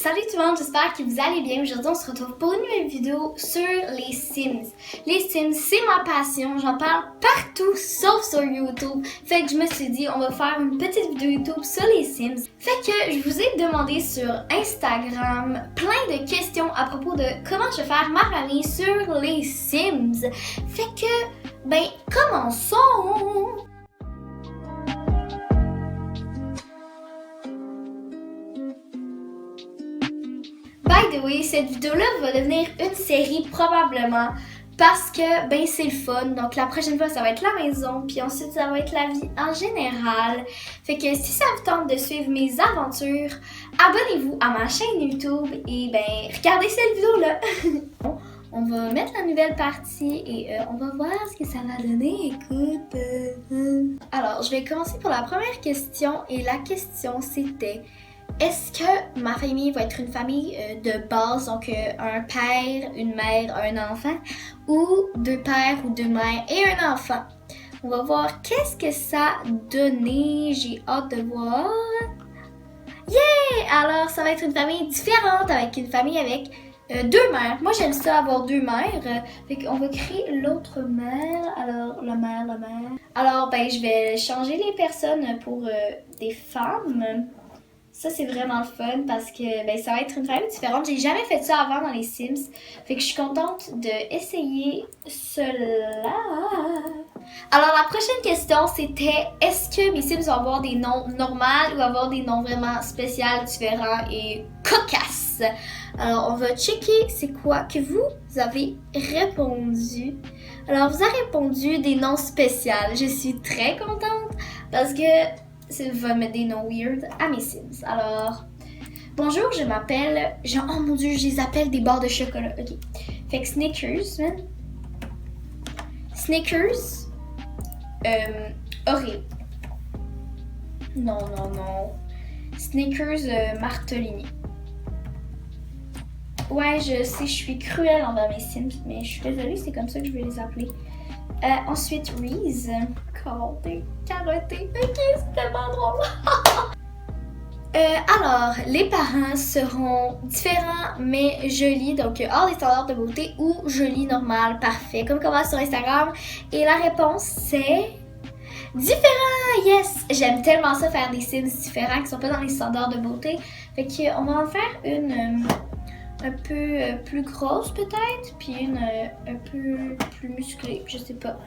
Salut tout le monde, j'espère que vous allez bien. Aujourd'hui, on se retrouve pour une nouvelle vidéo sur les Sims. Les Sims, c'est ma passion. J'en parle partout, sauf sur YouTube. Fait que je me suis dit, on va faire une petite vidéo YouTube sur les Sims. Fait que je vous ai demandé sur Instagram plein de questions à propos de comment je vais faire ma famille sur les Sims. Fait que, commençons! By the way, cette vidéo-là va devenir une série probablement parce que c'est le fun. Donc la prochaine fois ça va être la maison, puis ensuite ça va être la vie en général. Fait que si ça vous tente de suivre mes aventures, abonnez-vous à ma chaîne YouTube et regardez cette vidéo-là. On va mettre la nouvelle partie et on va voir ce que ça va donner. Écoute. Alors, je vais commencer pour la première question et la question c'était: est-ce que ma famille va être une famille de base, donc un père, une mère, un enfant, ou deux pères ou deux mères et un enfant? On va voir qu'est-ce que ça a donné. J'ai hâte de voir. Yeah! Alors, ça va être une famille différente avec une famille avec deux mères. Moi, j'aime ça avoir deux mères. Fait qu'on va créer l'autre mère. Alors, la mère. Alors, je vais changer les personnes pour des femmes. Ça, c'est vraiment le fun parce que ça va être une famille différente. J'ai jamais fait ça avant dans les Sims. Fait que je suis contente d'essayer cela. Alors, la prochaine question, c'était: est-ce que mes Sims vont avoir des noms normaux ou avoir des noms vraiment spéciaux, différents et cocasses? Alors, on va checker c'est quoi que vous avez répondu. Alors, vous avez répondu des noms spéciaux. Je suis très contente parce que ça va mettre des noms weird à mes Sims. Alors, bonjour, je m'appelle... oh mon dieu, je les appelle des barres de chocolat. Ok. Fait que Snickers, man. Snickers. Oreo. Non. Snickers Martellini. Ouais, je sais, je suis cruelle envers mes Sims, mais je suis désolée, c'est comme ça que je vais les appeler. Ensuite, Reese. Carotté. Ok, c'est tellement drôle. Alors, les parents seront différents mais jolis, donc hors des standards de beauté ou jolis, normal, parfait, comme qu'on voit sur Instagram. Et la réponse c'est différent, yes! J'aime tellement ça faire des Sims différents qui sont pas dans les standards de beauté. Fait qu'on va en faire une un peu plus grosse peut-être, puis une un peu plus musclée, je sais pas.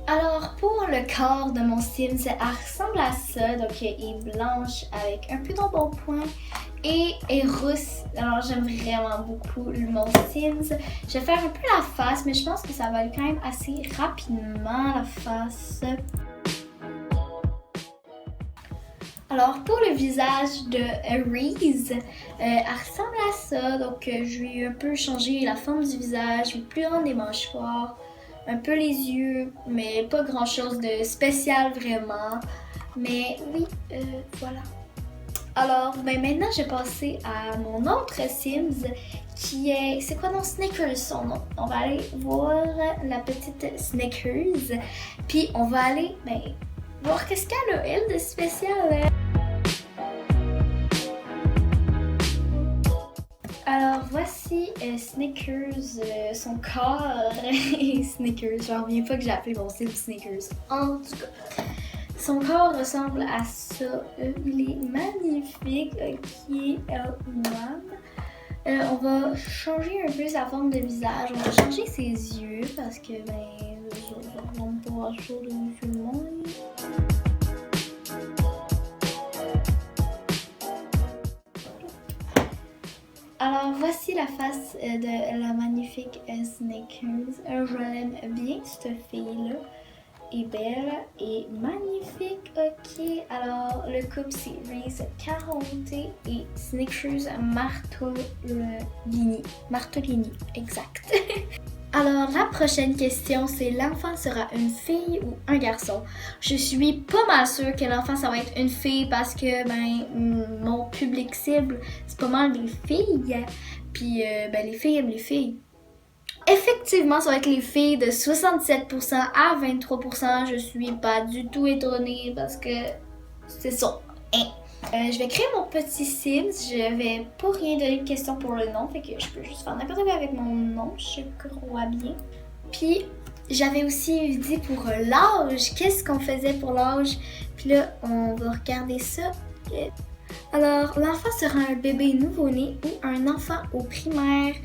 Alors pour le corps de mon Sims, elle ressemble à ça, donc elle est blanche avec un peu d'embonpoint et est rousse. Alors j'aime vraiment beaucoup mon Sims. Je vais faire un peu la face, mais je pense que ça va aller quand même assez rapidement la face. Alors pour le visage de Reese, elle ressemble à ça, donc je vais un peu changer la forme du visage, plus grande des mâchoires, un peu les yeux, mais pas grand chose de spécial vraiment. Mais oui, voilà. Alors maintenant je vais passer à mon autre Sims qui est... c'est quoi non? Snickers son nom. On va aller voir la petite Snickers, puis on va aller voir qu'est-ce qu'elle a elle de spécial. Alors voici Snickers, son corps et Snickers. J'en reviens pas que j'ai appelé mon Sim Snickers. En tout cas, son corps ressemble à ça. Il est magnifique. Ok, on va changer un peu sa forme de visage. On va changer ses yeux parce que on va pas chaud de tout le monde. Alors voici la face de la magnifique Snickers. Je l'aime bien cette fille-là. Est belle et magnifique. Ok, alors le couple c'est Reese Caronte et Snickers Martellini, exact. Alors la prochaine question c'est: l'enfant sera une fille ou un garçon? Je suis pas mal sûre que l'enfant ça va être une fille parce que mon public cible c'est pas mal des filles. Puis les filles aiment les filles. Effectivement, ça va être les filles de 67% à 23%. Je suis pas du tout étonnée parce que c'est ça. Hein. Je vais créer mon petit Sims. Je vais pas rien donner de question pour le nom. Fait que je peux juste faire n'importe quoi avec mon nom. Je crois bien. Puis, j'avais aussi dit pour l'âge. Qu'est-ce qu'on faisait pour l'âge? Puis là, on va regarder ça. Alors, l'enfant sera un bébé nouveau-né ou un enfant au primaire.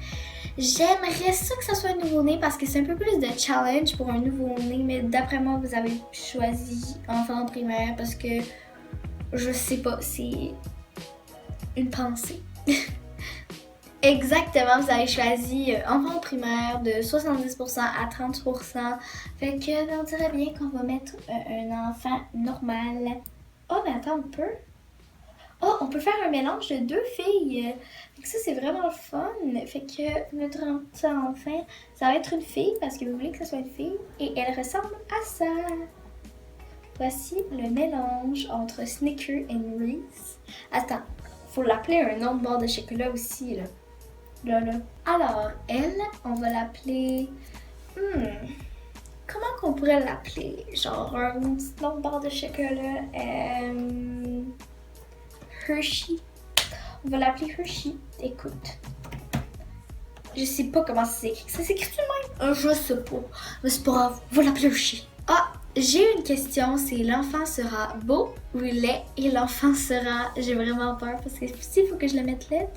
J'aimerais ça que ça soit un nouveau-né parce que c'est un peu plus de challenge pour un nouveau-né, mais d'après moi, vous avez choisi enfant au primaire parce que je sais pas, c'est une pensée. Exactement, vous avez choisi enfant au primaire de 70% à 30%. Fait que on dirait bien qu'on va mettre un enfant normal. Oh, mais attends, Oh, on peut faire un mélange de 2 filles. Fait que ça, c'est vraiment le fun. Fait que notre enfant, ça va être une fille parce que vous voulez que ce soit une fille. Et elle ressemble à ça. Voici le mélange entre Snickers et Reese. Attends, faut l'appeler un nom de barre de chocolat aussi, là. Là. Alors, elle, on va l'appeler... Comment qu'on pourrait l'appeler? Genre un petit nom de barre de chocolat. Hershey. On va l'appeler Hershey. Écoute. Je sais pas comment ça s'écrit. Ça s'écrit-tu de même? Je sais pas. Mais c'est pas grave. On va l'appeler Hershey. Ah, j'ai une question. C'est l'enfant sera beau ou laid? Et l'enfant sera... J'ai vraiment peur parce que il faut que je le mette laide.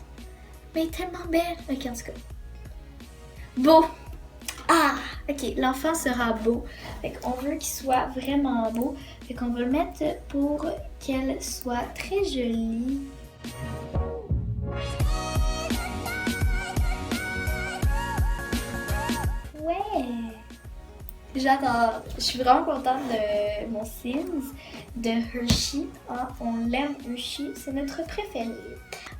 Mais elle est tellement belle. Ok, en tout cas. Beau. Ah, ok. L'enfant sera beau. Fait qu'on veut qu'il soit vraiment beau. Fait qu'on va le mettre pour qu'elle soit très jolie. Ouais! J'adore! Je suis vraiment contente de mon Sims, de Hershey. Ah, on l'aime, Hershey. C'est notre préféré.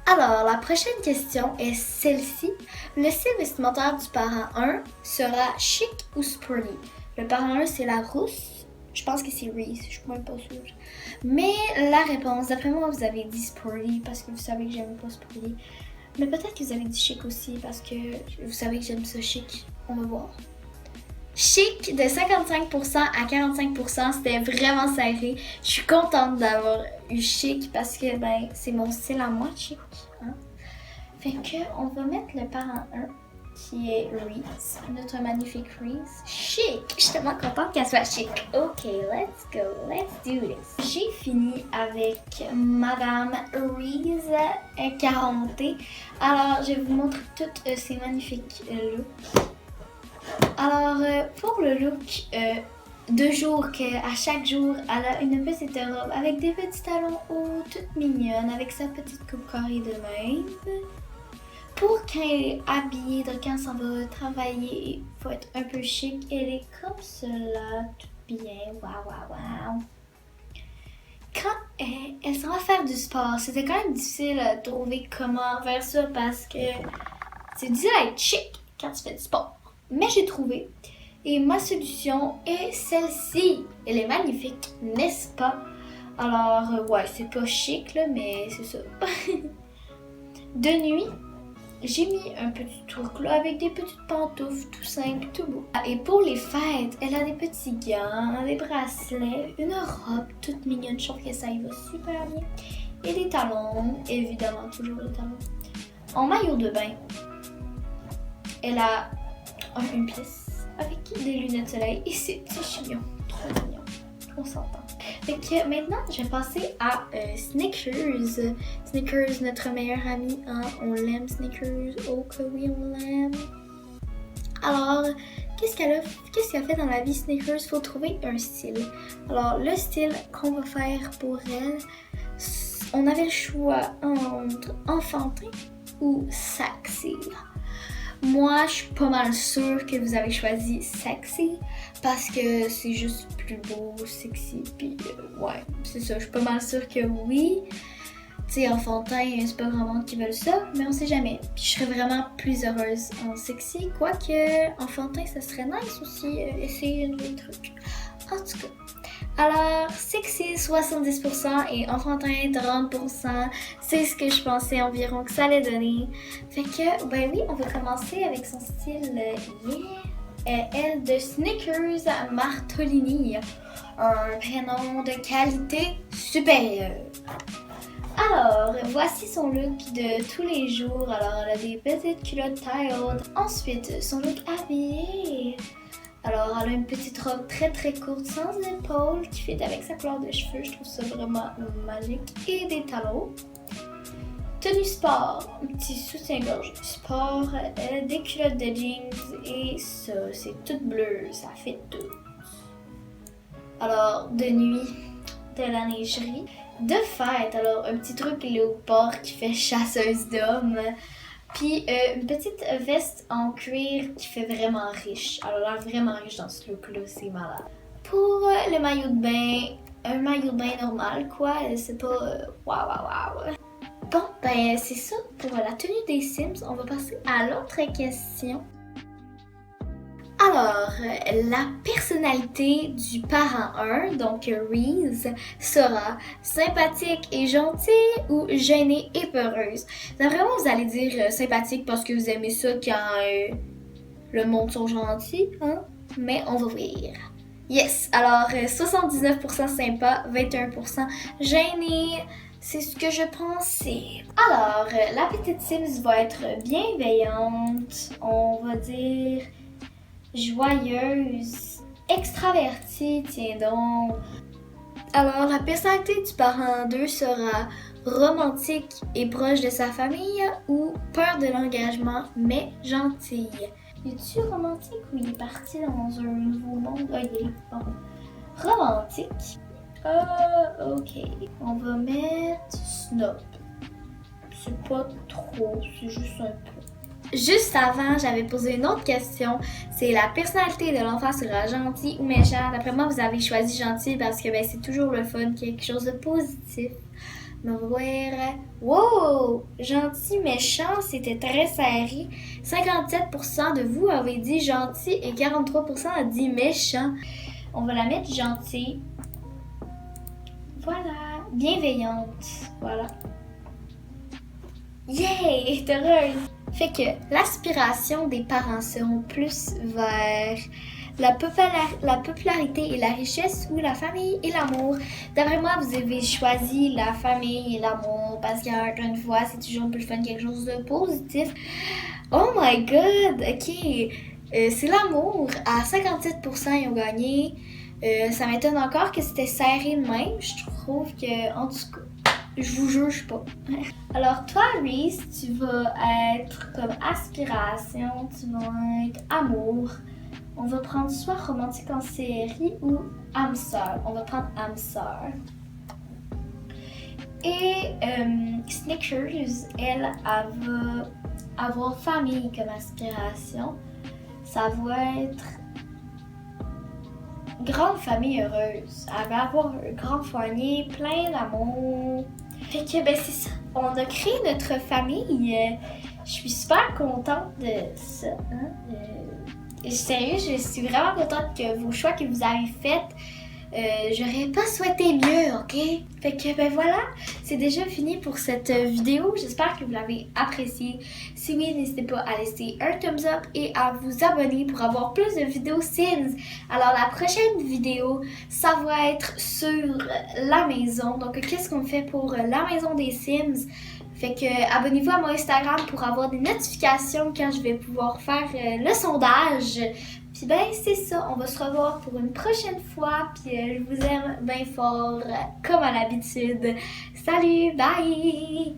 Alors, la prochaine question est celle-ci. Le style vestimentaire du parent 1 sera chic ou sporty? Le parent 1, c'est la rousse. Je pense que c'est Reese, je suis même pas sûre. Mais la réponse, d'après moi, vous avez dit sporty parce que vous savez que j'aime pas sporty. Mais peut-être que vous avez dit chic aussi parce que vous savez que j'aime ça chic. On va voir. Chic de 55% à 45%, c'était vraiment serré. Je suis contente d'avoir eu chic parce que ben c'est mon style à moi, chic. Hein? Fait que on va mettre le parent 1 qui est Reese, notre magnifique Reese. Chic! Je suis tellement contente qu'elle soit chic. Ok, let's go, let's do this. J'ai fini avec Madame Reese 40. Alors, je vais vous montrer toutes ces magnifiques looks. Alors, pour le look de jour, à chaque jour, elle a une petite robe avec des petits talons hauts, toute mignonne, avec sa petite coupe carrée de même. Pour quand elle est habillée, donc quand elle s'en va travailler, il faut être un peu chic. Elle est comme cela, toute bien, waouh. Quand elle s'en va faire du sport, c'était quand même difficile à trouver comment faire ça parce que c'est difficile à être chic quand tu fais du sport. Mais j'ai trouvé. Et ma solution est celle-ci. Elle est magnifique, n'est-ce pas? Alors, ouais, c'est pas chic, là, mais c'est ça. De nuit, j'ai mis un petit truc là avec des petites pantoufles, tout simple, tout beau. Et pour les fêtes, elle a des petits gants, des bracelets, une robe toute mignonne. Je trouve que ça y va super bien. Et des talons, évidemment, toujours des talons. En maillot de bain, elle a une pièce avec des lunettes de soleil et c'est chignon, trop mignon, on s'entend. Fait que maintenant je vais passer à Snickers. Snickers, notre meilleur ami, hein? On l'aime Snickers, oh que oui on l'aime. Alors, qu'est-ce qu'elle a fait dans la vie Snickers? Faut trouver un style. Alors le style qu'on va faire pour elle, on avait le choix entre enfantin ou sexy. Moi, je suis pas mal sûre que vous avez choisi sexy parce que c'est juste plus beau, sexy, puis ouais, c'est ça, je suis pas mal sûre que oui. tu sais, enfantin, c'est pas grand monde qui veulent ça, mais on sait jamais. Puis je serais vraiment plus heureuse en sexy, quoique enfantin, ça serait nice aussi, essayer de nouveaux trucs. En tout cas. Alors, sexy 70% et enfantin 30%, c'est ce que je pensais environ que ça allait donner. Fait que, ben oui, on va commencer avec son style elle de Snickers Martolini, un prénom de qualité supérieure. Alors, voici son look de tous les jours. Alors, elle a des petites culottes taillées. Ensuite, son look habillé. Alors, elle a une petite robe très très courte sans épaules qui fait avec sa couleur de cheveux. Je trouve ça vraiment magique. Et des talons. Tenue sport, un petit soutien-gorge sport, des culottes de jeans et ça, c'est tout bleu, ça fait tout. Alors, de nuit, de la neigerie. De fête, alors un petit truc léopard qui fait chasseuse d'hommes. Puis une petite veste en cuir qui fait vraiment riche. Alors là, vraiment riche dans ce look-là, c'est malade. Pour le maillot de bain, un maillot de bain normal, quoi. C'est pas waouh. Bon, ben c'est ça pour la tenue des Sims. On va passer à l'autre question. Alors, la personnalité du parent 1, donc Reese, sera sympathique et gentille ou gênée et peureuse. Vraiment, vous allez dire sympathique parce que vous aimez ça quand le monde sont gentils, hein? Mais on va voir. Yes! Alors, 79% sympa, 21% gêné. C'est ce que je pensais. Alors, la petite Sims va être bienveillante, on va dire joyeuse, extravertie, tiens donc. Alors, la personnalité du parent 2 sera romantique et proche de sa famille ou peur de l'engagement, mais gentille. Es-tu romantique ou il est parti dans un nouveau monde? Ah, il est là. Bon. Romantique. Ok. On va mettre snob. C'est pas trop, c'est juste un peu. Juste avant, j'avais posé une autre question. C'est la personnalité de l'enfant sera gentil ou méchant. D'après moi, vous avez choisi gentil parce que ben, c'est toujours le fun, quelque chose de positif. On va voir. Wow! Gentil, méchant, c'était très serré. 57% de vous avez dit gentil et 43% a dit méchant. On va la mettre gentil. Voilà. Bienveillante. Voilà. Yay! T'es heureuse! Fait que l'aspiration des parents seront plus vers la popularité et la richesse ou la famille et l'amour. D'après moi, vous avez choisi la famille et l'amour parce qu'encore une fois, c'est toujours plus fun, quelque chose de positif. Oh my god! Ok, c'est l'amour. À 57%, ils ont gagné. Ça m'étonne encore que c'était serré de même. Je trouve que, en tout cas, je vous juge pas. Alors toi, Reese, tu vas être comme aspiration, tu vas être amour. On va prendre soit romantique en série ou âme sœur. On va prendre âme sœur. Et Snickers, elle va avoir famille comme aspiration. Ça va être grande famille heureuse. Elle va avoir un grand foyer, plein d'amour. Fait que ben c'est ça. On a créé notre famille. Je suis super contente de ça. Hein? Sérieux, je suis vraiment contente que vos choix que vous avez faits. J'aurais pas souhaité mieux, ok? Fait que ben voilà, c'est déjà fini pour cette vidéo. J'espère que vous l'avez appréciée. Si oui, n'hésitez pas à laisser un thumbs up et à vous abonner pour avoir plus de vidéos Sims. Alors la prochaine vidéo, ça va être sur la maison. Donc qu'est-ce qu'on fait pour la maison des Sims? Fait que abonnez-vous à mon Instagram pour avoir des notifications quand je vais pouvoir faire le sondage. Puis ben c'est ça, on va se revoir pour une prochaine fois. Puis je vous aime bien fort, comme à l'habitude. Salut, bye!